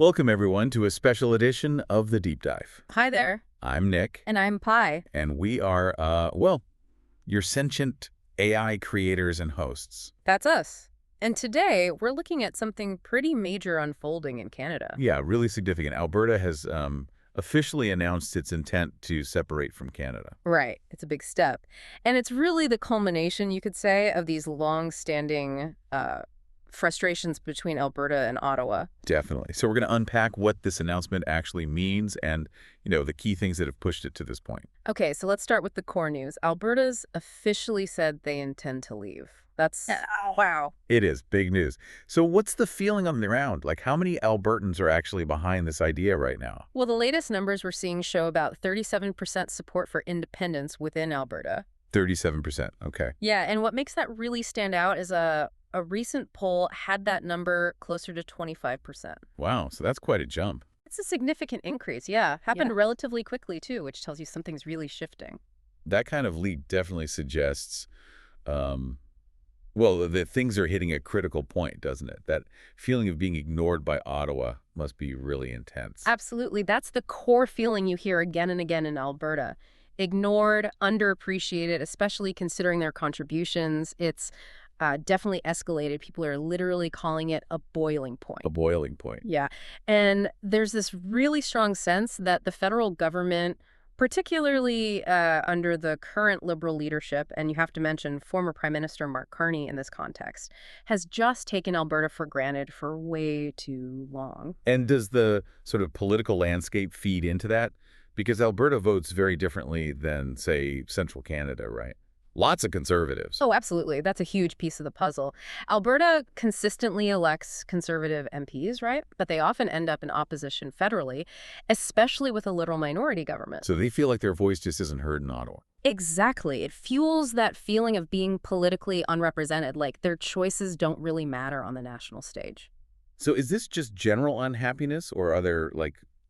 Welcome, everyone, to a special edition of The Deep Dive. Hi there. I'm Nick, And I'm Pi. and we are, well, your sentient AI creators and hosts. That's us. And today, we're looking at something pretty major unfolding in Canada. Yeah, really significant. Alberta has officially announced its intent to separate from Canada. Right. It's a big step. And it's really the culmination, you could say, of these long-standing frustrations between Alberta and Ottawa. Definitely. So we're going to unpack what this announcement actually means and, the key things that have pushed it to this point. Okay, so let's start with the core news. Alberta's officially said they intend to leave. That's, wow. It is big news. So what's the feeling on the ground? Like, how many Albertans are actually behind this idea right now? Well, the latest numbers we're seeing show about 37% support for independence within Alberta. 37%. Okay. Yeah, and what makes that really stand out is a recent poll had that number closer to 25%. Wow. So that's quite a jump. It's a significant increase, yeah. Happened relatively quickly, too, which tells you something's really shifting. That kind of leak definitely suggests, well, that things are hitting a critical point, doesn't it? That feeling of being ignored by Ottawa must be really intense. Absolutely. That's the core feeling you hear again and again in Alberta. Ignored, underappreciated, especially considering their contributions. It's definitely escalated. People are literally calling it a boiling point. A boiling point. Yeah. And there's this really strong sense that the federal government, particularly under the current Liberal leadership, and you have to mention former Prime Minister Mark Carney in this context, has just taken Alberta for granted for way too long. And does the sort of political landscape feed into that? Because Alberta votes very differently than, say, central Canada, right? Lots of conservatives. Oh, absolutely. That's a huge piece of the puzzle. Alberta consistently elects conservative MPs, right? But they often end up in opposition federally, especially with a Liberal minority government. So they feel like their voice just isn't heard in Ottawa. Exactly. It fuels that feeling of being politically unrepresented, like their choices don't really matter on the national stage. So is this just general unhappiness, or are there,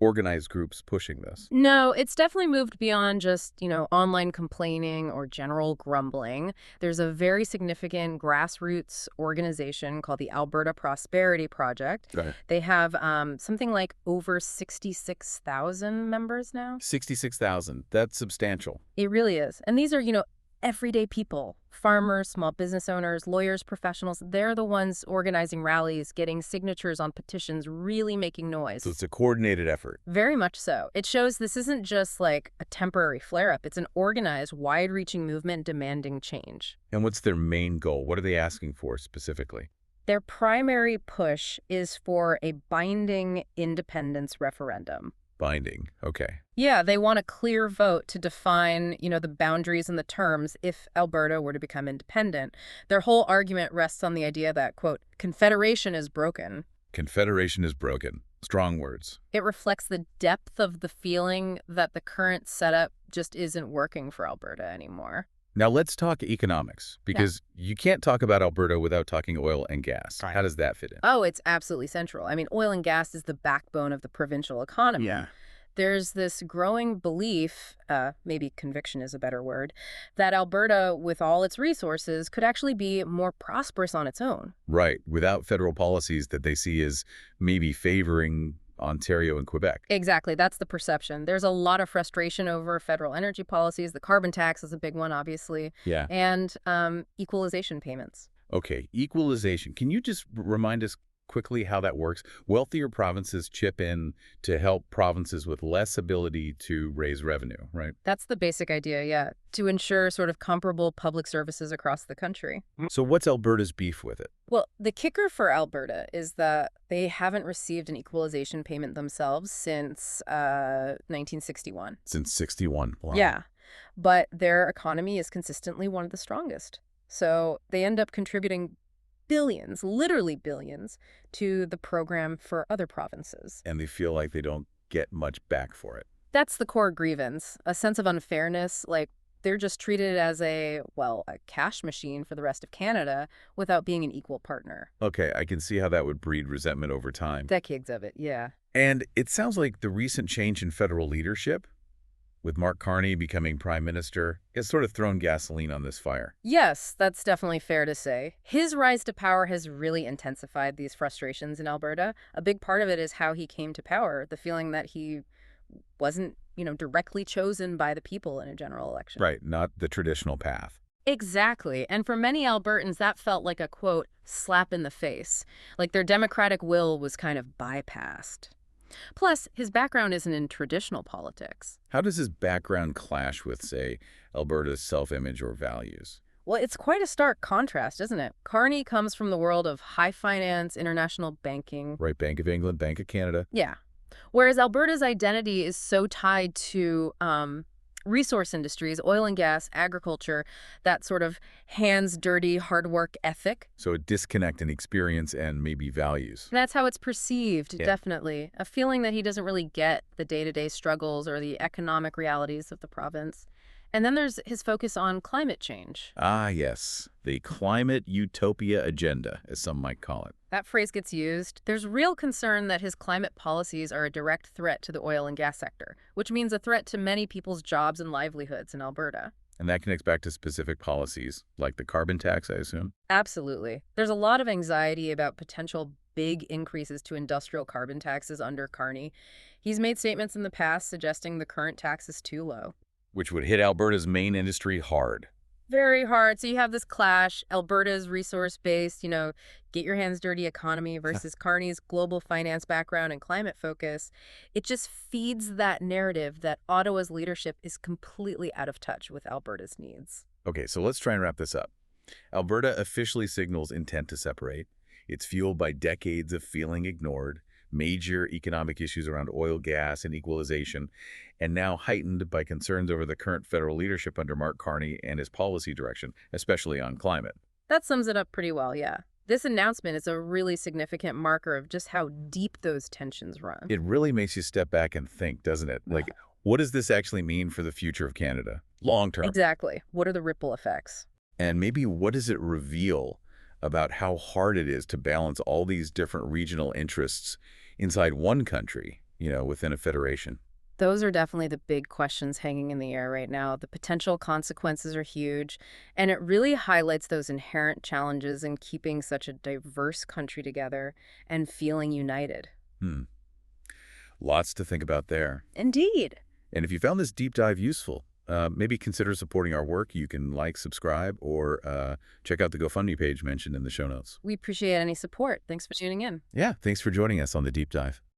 organized groups pushing this? No, it's definitely moved beyond just, online complaining or general grumbling. There's a very significant grassroots organization called the Alberta Prosperity Project. Right. They have something like over 66,000 members now. 66,000. That's substantial. It really is. And these are, everyday people, farmers, small business owners, lawyers, professionals. They're the ones organizing rallies, getting signatures on petitions, really making noise. So it's a coordinated effort. Very much so. It shows this isn't just like a temporary flare-up. It's an organized, wide-reaching movement demanding change. And what's their main goal? What are they asking for specifically? Their primary push is for a binding independence referendum. Binding. Okay. Yeah, they want a clear vote to define, the boundaries and the terms if Alberta were to become independent. Their whole argument rests on the idea that, quote, Confederation is broken. Confederation is broken. Strong words. It reflects the depth of the feeling that the current setup just isn't working for Alberta anymore. Now let's talk economics, because you can't talk about Alberta without talking oil and gas. Right. How does that fit in? Oh, it's absolutely central. I mean, oil and gas is the backbone of the provincial economy. Yeah. There's this growing belief, maybe conviction is a better word, that Alberta, with all its resources, could actually be more prosperous on its own. Right. Without federal policies that they see as maybe favoring Ontario and Quebec. Exactly. That's the perception. There's a lot of frustration over federal energy policies. The carbon tax is a big one, obviously. Yeah. And equalization payments. Okay. Equalization. Can you just remind us quickly how that works? Wealthier provinces chip in to help provinces with less ability to raise revenue, right? That's the basic idea, yeah, to ensure sort of comparable public services across the country. So what's Alberta's beef with it? Well, the kicker for Alberta is that they haven't received an equalization payment themselves since 1961. Since 61. Wow. Yeah, but their economy is consistently one of the strongest. So they end up contributing billions, literally billions, to the program for other provinces. And they feel like they don't get much back for it. That's the core grievance, a sense of unfairness, like they're just treated as a cash machine for the rest of Canada without being an equal partner. Okay, I can see how that would breed resentment over time. Decades of it, yeah. And it sounds like the recent change in federal leadership, with Mark Carney becoming prime minister, it's sort of thrown gasoline on this fire. Yes, that's definitely fair to say. His rise to power has really intensified these frustrations in Alberta. A big part of it is how he came to power, the feeling that he wasn't, directly chosen by the people in a general election. Right, not the traditional path. Exactly. And for many Albertans, that felt like a, quote, slap in the face. Like their democratic will was kind of bypassed. Plus, his background isn't in traditional politics. How does his background clash with, say, Alberta's self-image or values? Well, it's quite a stark contrast, isn't it? Carney comes from the world of high finance, international banking. Right, Bank of England, Bank of Canada. Yeah. Whereas Alberta's identity is so tied to resource industries, oil and gas, agriculture, that sort of hands-dirty, hard work ethic. So a disconnect in experience and maybe values. That's how it's perceived, Yeah. definitely. A feeling that he doesn't really get the day-to-day struggles or the economic realities of the province. And then there's his focus on climate change. Ah, yes, the climate utopia agenda, as some might call it. That phrase gets used. There's real concern that his climate policies are a direct threat to the oil and gas sector, which means a threat to many people's jobs and livelihoods in Alberta. And that connects back to specific policies, like the carbon tax, I assume. Absolutely. There's a lot of anxiety about potential big increases to industrial carbon taxes under Carney. He's made statements in the past suggesting the current tax is too low. Which would hit Alberta's main industry hard. Very hard. So you have this clash, Alberta's resource-based, get your hands dirty economy versus Carney's global finance background and climate focus. It just feeds that narrative that Ottawa's leadership is completely out of touch with Alberta's needs. Okay, so let's try and wrap this up. Alberta officially signals intent to separate. It's fueled by decades of feeling ignored, major economic issues around oil, gas, and equalization, and now heightened by concerns over the current federal leadership under Mark Carney and his policy direction, especially on climate. That sums it up pretty well, yeah. This announcement is a really significant marker of just how deep those tensions run. It really makes you step back and think, doesn't it? Like, what does this actually mean for the future of Canada, long term? Exactly. What are the ripple effects? And maybe what does it reveal about how hard it is to balance all these different regional interests inside one country, within a federation? Those are definitely the big questions hanging in the air right now. The potential consequences are huge, and it really highlights those inherent challenges in keeping such a diverse country together and feeling united. Hmm. Lots to think about there. Indeed. And if you found this deep dive useful, maybe consider supporting our work. You can like, subscribe, or check out the GoFundMe page mentioned in the show notes. We appreciate any support. Thanks for tuning in. Yeah, thanks for joining us on the deep dive.